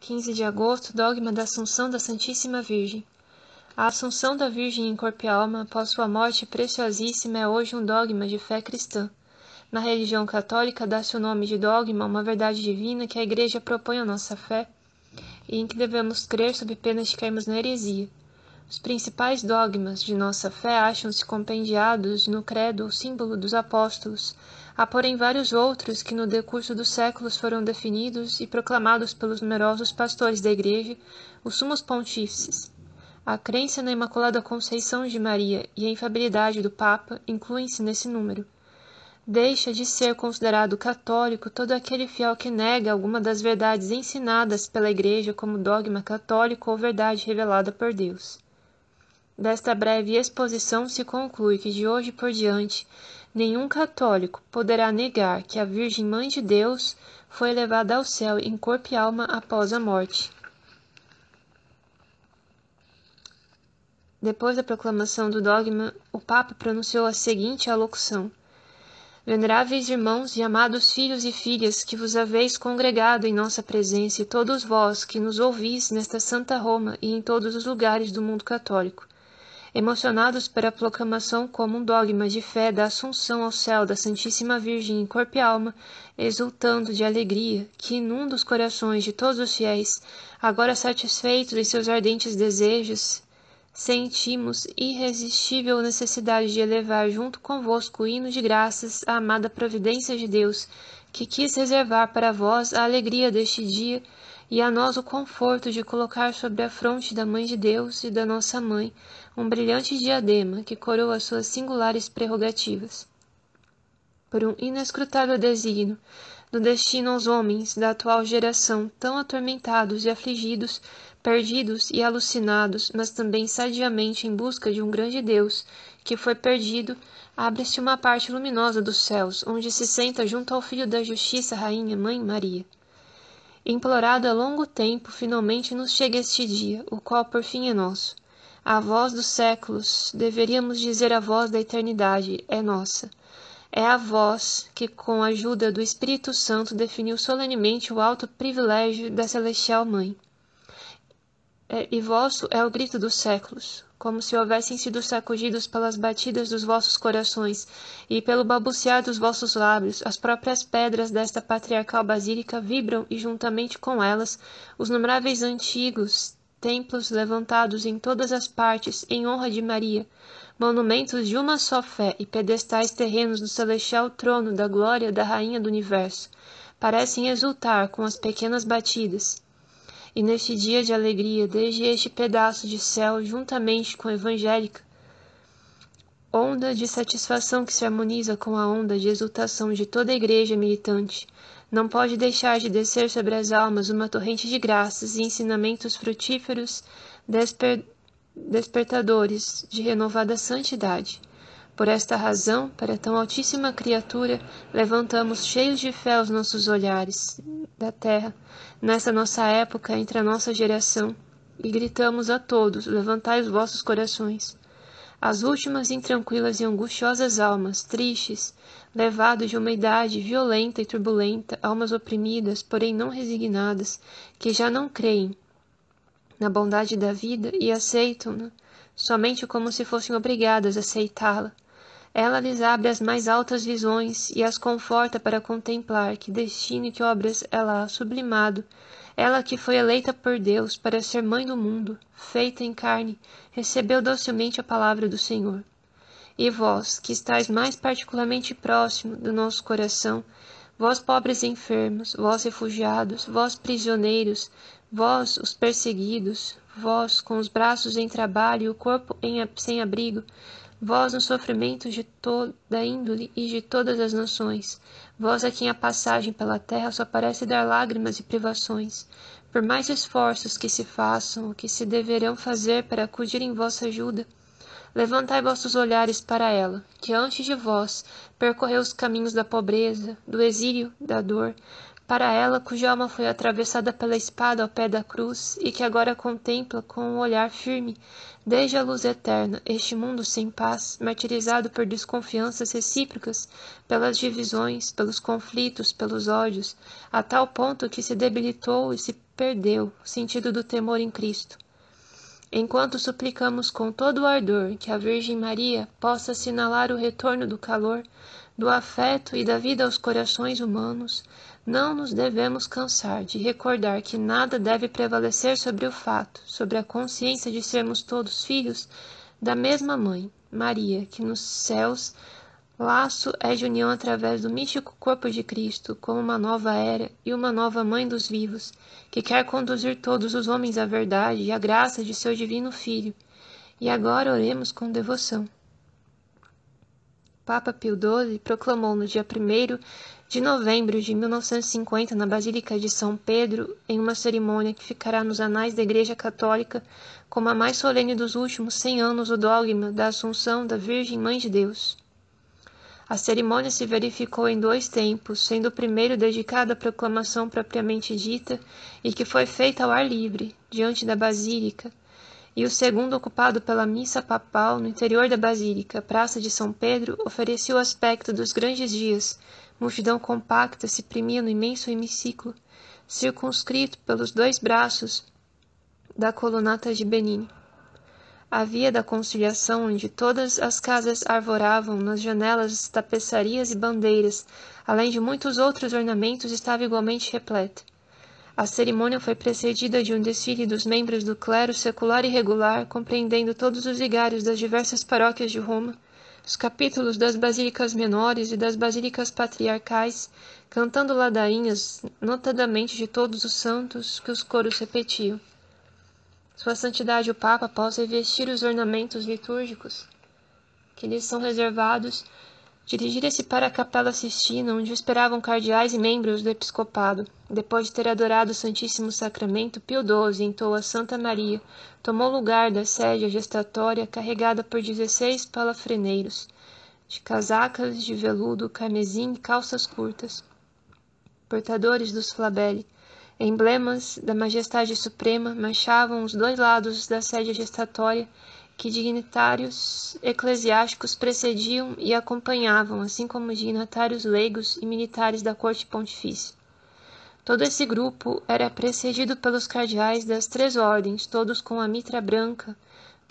15 de agosto, dogma da Assunção da Santíssima Virgem. A Assunção da Virgem em corpo e alma, após sua morte preciosíssima, é hoje um dogma de fé cristã. Na religião católica, dá-se o nome de dogma a uma verdade divina que a Igreja propõe à nossa fé e em que devemos crer sob pena de cairmos na heresia. Os principais dogmas de nossa fé acham-se compendiados no credo ou símbolo dos apóstolos. Há, porém, vários outros que no decurso dos séculos foram definidos e proclamados pelos numerosos pastores da Igreja, os sumos pontífices. A crença na Imaculada Conceição de Maria e a infalibilidade do Papa incluem-se nesse número. Deixa de ser considerado católico todo aquele fiel que nega alguma das verdades ensinadas pela Igreja como dogma católico ou verdade revelada por Deus. Desta breve exposição se conclui que de hoje por diante nenhum católico poderá negar que a Virgem Mãe de Deus foi levada ao céu em corpo e alma após a morte. Depois da proclamação do dogma, o Papa pronunciou a seguinte alocução: Veneráveis irmãos e amados filhos e filhas que vos haveis congregado em nossa presença, e todos vós que nos ouvis nesta Santa Roma e em todos os lugares do mundo católico, emocionados pela proclamação como um dogma de fé da Assunção ao céu da Santíssima Virgem em corpo e alma, exultando de alegria que inunda os corações de todos os fiéis, agora satisfeitos em seus ardentes desejos, sentimos irresistível necessidade de elevar junto convosco o hino de graças à amada providência de Deus, que quis reservar para vós a alegria deste dia e a nós o conforto de colocar sobre a fronte da Mãe de Deus e da nossa Mãe um brilhante diadema que coroa suas singulares prerrogativas. Por um inescrutável desígnio do destino aos homens da atual geração, tão atormentados e afligidos, perdidos e alucinados, mas também sadiamente em busca de um grande Deus, que foi perdido, abre-se uma parte luminosa dos céus, onde se senta junto ao Filho da Justiça, Rainha Mãe Maria. Implorado há longo tempo, finalmente nos chega este dia, o qual por fim é nosso. A voz dos séculos, deveríamos dizer a voz da eternidade, é nossa. É a voz que, com a ajuda do Espírito Santo, definiu solenemente o alto privilégio da Celestial Mãe. E vosso é o grito dos séculos, como se houvessem sido sacudidos pelas batidas dos vossos corações e pelo balbuciar dos vossos lábios, as próprias pedras desta patriarcal basílica vibram e juntamente com elas os numeráveis antigos templos levantados em todas as partes em honra de Maria, monumentos de uma só fé e pedestais terrenos do celestial trono da glória da Rainha do Universo, parecem exultar com as pequenas batidas. E neste dia de alegria, desde este pedaço de céu, juntamente com a evangélica onda de satisfação que se harmoniza com a onda de exultação de toda a igreja militante, não pode deixar de descer sobre as almas uma torrente de graças e ensinamentos frutíferos, despertadores de renovada santidade. Por esta razão, para tão altíssima criatura, levantamos cheios de fé os nossos olhares da terra, nessa nossa época, entre a nossa geração, e gritamos a todos, levantai os vossos corações. As últimas intranquilas e angustiosas almas, tristes, levados de uma idade violenta e turbulenta, almas oprimidas, porém não resignadas, que já não creem na bondade da vida e aceitam-na somente como se fossem obrigadas a aceitá-la. Ela lhes abre as mais altas visões e as conforta para contemplar que destino e que obras ela há sublimado. Ela que foi eleita por Deus para ser mãe do mundo, feita em carne, recebeu docilmente a palavra do Senhor. E vós, que estáis mais particularmente próximo do nosso coração, vós pobres enfermos, vós refugiados, vós prisioneiros, vós os perseguidos, vós com os braços em trabalho e o corpo sem abrigo, vós no sofrimento de toda índole e de todas as nações, vós a quem a passagem pela terra só parece dar lágrimas e privações, por mais esforços que se façam ou que se deverão fazer para acudir em vossa ajuda, levantai vossos olhares para ela, que antes de vós percorreu os caminhos da pobreza, do exílio, da dor, para ela cuja alma foi atravessada pela espada ao pé da cruz e que agora contempla com um olhar firme, desde a luz eterna, este mundo sem paz, martirizado por desconfianças recíprocas, pelas divisões, pelos conflitos, pelos ódios, a tal ponto que se debilitou e se perdeu o sentido do temor em Cristo. Enquanto suplicamos com todo o ardor que a Virgem Maria possa assinalar o retorno do calor, do afeto e da vida aos corações humanos, não nos devemos cansar de recordar que nada deve prevalecer sobre o fato, sobre a consciência de sermos todos filhos da mesma mãe, Maria, que nos céus laço é de união através do místico corpo de Cristo, como uma nova era e uma nova mãe dos vivos, que quer conduzir todos os homens à verdade e à graça de seu divino Filho. E agora oremos com devoção. Papa Pio XII proclamou no dia 1º de novembro de 1950 na Basílica de São Pedro, em uma cerimônia que ficará nos anais da Igreja Católica como a mais solene dos últimos 100 anos, o dogma da Assunção da Virgem Mãe de Deus. A cerimônia se verificou em 2 tempos, sendo o primeiro dedicado à proclamação propriamente dita e que foi feita ao ar livre, diante da Basílica, e o segundo ocupado pela missa papal no interior da Basílica, Praça de São Pedro, oferecia o aspecto dos grandes dias. Multidão compacta se primia no imenso hemiciclo, circunscrito pelos 2 braços da colunata de Benini. A via da Conciliação, onde todas as casas arvoravam nas janelas tapeçarias e bandeiras, além de muitos outros ornamentos, estava igualmente repleta. A cerimônia foi precedida de um desfile dos membros do clero secular e regular, compreendendo todos os vigários das diversas paróquias de Roma, os capítulos das basílicas menores e das basílicas patriarcais, cantando ladainhas, notadamente de todos os santos, que os coros repetiam. Sua Santidade o Papa, após revestir os ornamentos litúrgicos que lhes são reservados, dirigira-se para a Capela Sistina, onde o esperavam cardeais e membros do episcopado. Depois de ter adorado o Santíssimo Sacramento, Pio XII entoou a Santa Maria, tomou lugar da sédia gestatória carregada por 16 palafreneiros, de casacas de veludo, carmesim e calças curtas, portadores dos flabelli. Emblemas da majestade suprema marchavam os 2 lados da sédia gestatória, que dignitários eclesiásticos precediam e acompanhavam, assim como dignatários leigos e militares da corte pontifícia. Todo esse grupo era precedido pelos cardeais das 3 ordens, todos com a mitra branca,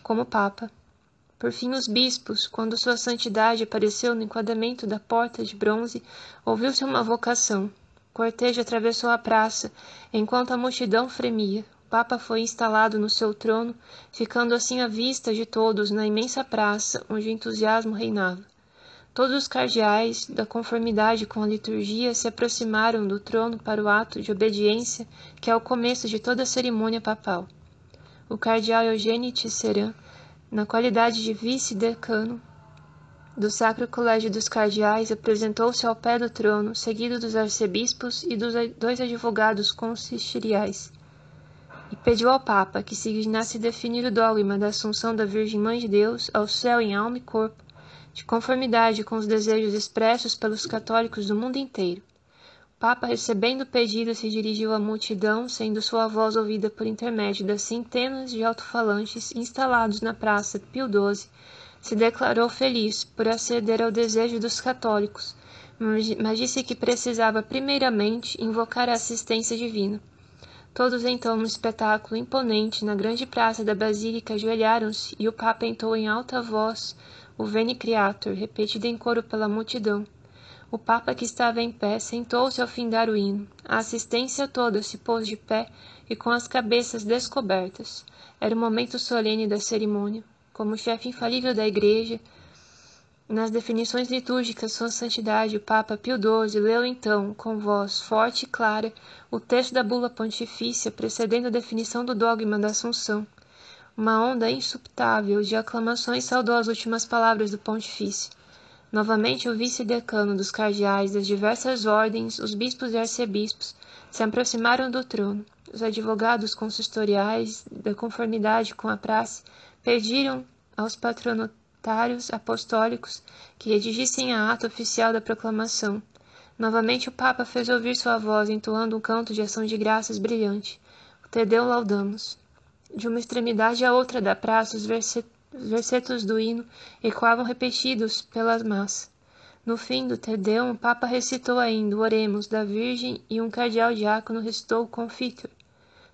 como Papa. Por fim, os bispos, quando Sua Santidade apareceu no enquadramento da porta de bronze, ouviu-se uma vocação. O cortejo atravessou a praça, enquanto a multidão fremia. O Papa foi instalado no seu trono, ficando assim à vista de todos na imensa praça, onde o entusiasmo reinava. Todos os cardeais, da conformidade com a liturgia, se aproximaram do trono para o ato de obediência, que é o começo de toda a cerimônia papal. O cardeal Eugênio Tisserand, na qualidade de vice-decano do Sacro Colégio dos Cardeais, apresentou-se ao pé do trono, seguido dos arcebispos e dos 2 advogados consistoriais, e pediu ao Papa que se dignasse definir o dogma da Assunção da Virgem Mãe de Deus ao céu em alma e corpo, de conformidade com os desejos expressos pelos católicos do mundo inteiro. O Papa, recebendo o pedido, se dirigiu à multidão, sendo sua voz ouvida por intermédio das centenas de alto-falantes instalados na Praça Pio XII, se declarou feliz por aceder ao desejo dos católicos, mas disse que precisava primeiramente invocar a assistência divina. Todos então, num espetáculo imponente, na grande praça da Basílica, ajoelharam-se e o Papa entoou em alta voz o Veni Creator, repetido em coro pela multidão. O Papa, que estava em pé, sentou-se ao findar o hino. A assistência toda se pôs de pé e com as cabeças descobertas. Era o momento solene da cerimônia. Como chefe infalível da Igreja, nas definições litúrgicas, Sua Santidade, o Papa Pio XII, leu então, com voz forte e clara, o texto da bula pontifícia, precedendo a definição do dogma da Assunção. Uma onda insuptável de aclamações saudou as últimas palavras do pontifício. Novamente, o vice-decano dos cardeais das diversas ordens, os bispos e arcebispos, se aproximaram do trono. Os advogados consistoriais, da conformidade com a praxe, pediram aos patronatários apostólicos que redigissem a ata oficial da proclamação. Novamente o Papa fez ouvir sua voz, entoando um canto de ação de graças brilhante, o Te Deum Laudamus. De uma extremidade à outra da praça, os versetos do hino ecoavam repetidos pelas massas. No fim do Te Deum, o Papa recitou ainda o Oremos da Virgem e um cardeal diácono recitou o Confiteor.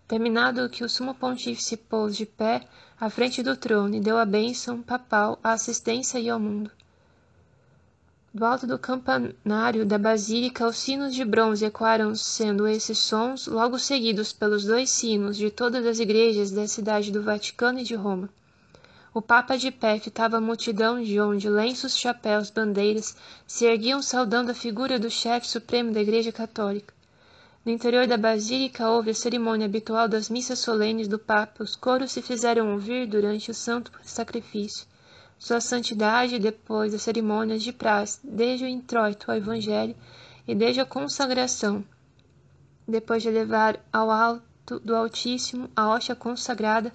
Terminado que o sumo pontífice pôs de pé à frente do trono e deu a bênção papal à assistência e ao mundo. Do alto do campanário da basílica, os sinos de bronze ecoaram, sendo esses sons logo seguidos pelos 2 sinos de todas as igrejas da cidade do Vaticano e de Roma. O Papa de pé fitava a multidão de onde lenços, chapéus, bandeiras se erguiam saudando a figura do chefe supremo da Igreja Católica. No interior da basílica houve a cerimônia habitual das missas solenes do Papa. Os coros se fizeram ouvir durante o santo sacrifício. Sua Santidade, depois das cerimônias de praxe, desde o introito ao Evangelho e desde a consagração, depois de levar ao alto do Altíssimo a hóstia consagrada,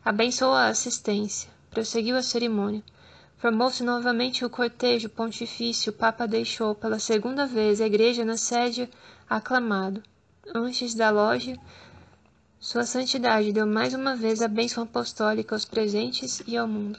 abençoou a assistência. Prosseguiu a cerimônia. Formou-se novamente o cortejo pontifício. O Papa deixou pela segunda vez a igreja na sede aclamado. Antes da loja, Sua Santidade deu mais uma vez a bênção apostólica aos presentes e ao mundo.